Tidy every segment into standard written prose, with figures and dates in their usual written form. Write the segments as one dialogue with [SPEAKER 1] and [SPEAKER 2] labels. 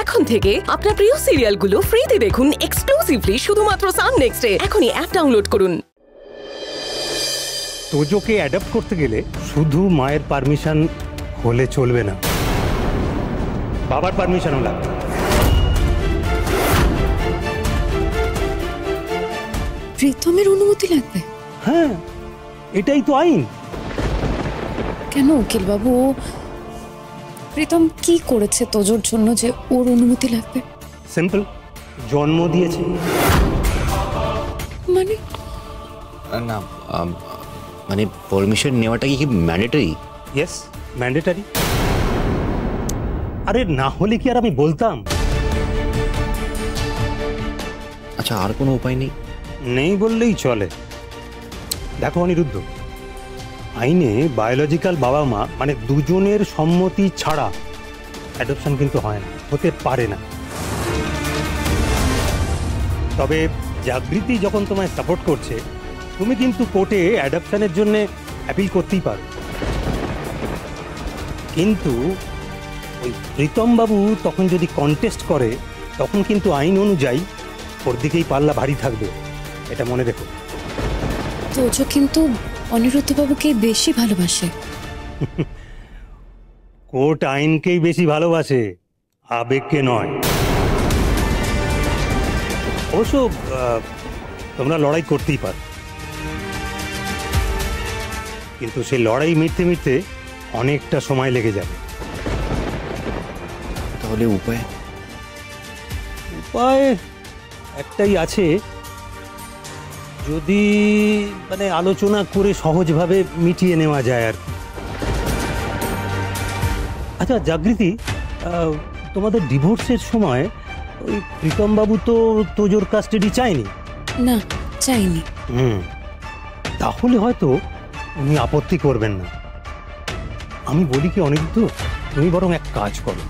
[SPEAKER 1] এখন থেকে আপনার প্রিয় সিরিয়ালগুলো ফ্রিতে দেখুন এক্সক্লুসিভলি শুধুমাত্র সান নেক্সটে। এখনই অ্যাপ ডাউনলোড করুন।
[SPEAKER 2] তোজোকে অ্যাডাপ্ট করতে গেলে শুধু মায়ের পারমিশন হলে চলবে না, বাবার পারমিশনও লাগবে।
[SPEAKER 3] প্রীতমের অনুমতি লাগবে?
[SPEAKER 2] হ্যাঁ, এটাই তো আইন।
[SPEAKER 3] কেন উকিল বাবু, প্রীতম কি করেছে তোজোর জন্য যে ওর অনুমতি লাগবে?
[SPEAKER 2] সিম্পল, জন্ম দিয়েছে।
[SPEAKER 3] মানে
[SPEAKER 4] না মানে পারমিশন নেওয়াটা কি ম্যান্ডেটরি?
[SPEAKER 2] Yes, mandatory. আরে না হলে কি আর আমি বলতাম?
[SPEAKER 4] আচ্ছা, আর কোনো উপায় নেই?
[SPEAKER 2] নেই বললেই চলে। দেখো অনিরুদ্ধ, আইনে বায়োলজিক্যাল বাবা মা মানে দুজনের সম্মতি ছাড়া অ্যাডপশন কিন্তু হয় না, হতে পারে না। তবে জাগৃতি যখন তোমায় সাপোর্ট করছে, তুমি কিন্তু কোর্টে অ্যাডপশনের জন্য অ্যাপিল করতেই পারো। কিন্তু ওই প্রীতম বাবু তখন যদি কন্টেস্ট করে, তখন কিন্তু আইন অনুযায়ী ওর দিকেই পাল্লা ভারী থাকবে, এটা মনে রেখো।
[SPEAKER 3] তোজো কিন্তু অনিরুদ্ধ বাবুকে বেশি ভালোবাসে।
[SPEAKER 2] কোর্ট আইনকেই বেশি ভালোবাসে, আবেগকে নয়। অবশ্য তোমরা লড়াই করতেই পারো, কিন্তু সেই লড়াই মিটতে মিটতে অনেকটা সময় লেগে যাবে।
[SPEAKER 4] তাহলে উপায়?
[SPEAKER 2] উপায় একটাই আছে, যদি মানে আলোচনা করে সহজভাবে মিটিয়ে নেওয়া যায় আর কি। আচ্ছা জাগৃতি, তোমাদের ডিভোর্সের সময় ওই প্রীতম বাবু তো তোজোর কাস্টাডি চায়নি?
[SPEAKER 3] না, চাইনি।
[SPEAKER 2] তাহলে হয়তো উনি আপত্তি করবেন না। আমি বলি কি অনিরুদ্ধ, তুমি বরং এক কাজ করো,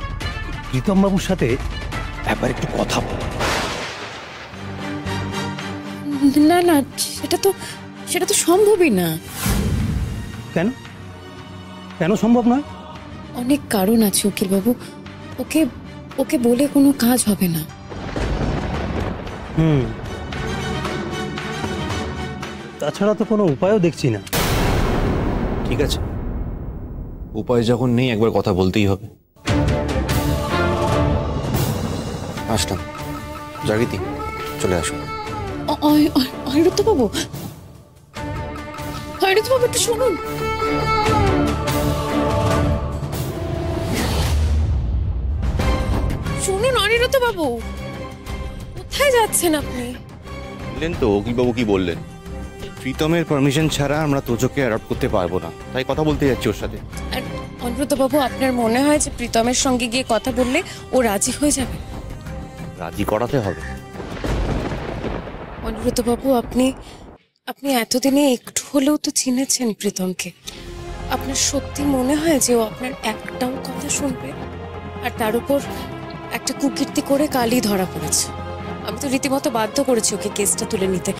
[SPEAKER 2] প্রীতম বাবুর সাথে একবার একটু কথা বলো।
[SPEAKER 3] না না, সেটা তো সম্ভবই না।
[SPEAKER 2] কেন কেন সম্ভব নয়?
[SPEAKER 3] অনেক কারণ আছে উকিল বাবু, ওকে ওকে বলে কোনো কাজ হবে না।
[SPEAKER 2] তাছাড়া তো কোনো উপায়ও দেখছি না।
[SPEAKER 4] ঠিক আছে, উপায় যখন নেই একবার কথা বলতেই হবে। আসলাম। জাগৃতি, চলে আসো।
[SPEAKER 3] অনিরুদ্ধ বাবু, একটু শুনুন। শুনুন অনিরুদ্ধ বাবু, কোথায় যাচ্ছেন আপনি?
[SPEAKER 4] বললেন তো উকিলবাবু কি বললেন, প্রীতমের পারমিশন ছাড়া আমরা তোজোকে অ্যাডপ্ট করতে পারবো না, তাই কথা বলতে যাচ্ছি ওর সাথে।
[SPEAKER 3] আর অনিরুদ্ধ বাবু, আপনার মনে হয় যে প্রীতমের সঙ্গে গিয়ে কথা বললে ও রাজি হয়ে যাবে?
[SPEAKER 4] রাজি করাতে হবে।
[SPEAKER 3] অনিরুদ্ধ বাবু, আপনি এতদিনে একটু হলেও তো চিনেছেন প্রীতমকে। আপনার সত্যি মনে হয় যে ও আপনার একটাও কথা শুনবে? আর তার উপর একটা কুকীর্তি করে কালই ধরা পড়েছে। আমি তো রীতিমতো বাধ্য করেছি ওকে কেসটা তুলে নিতে,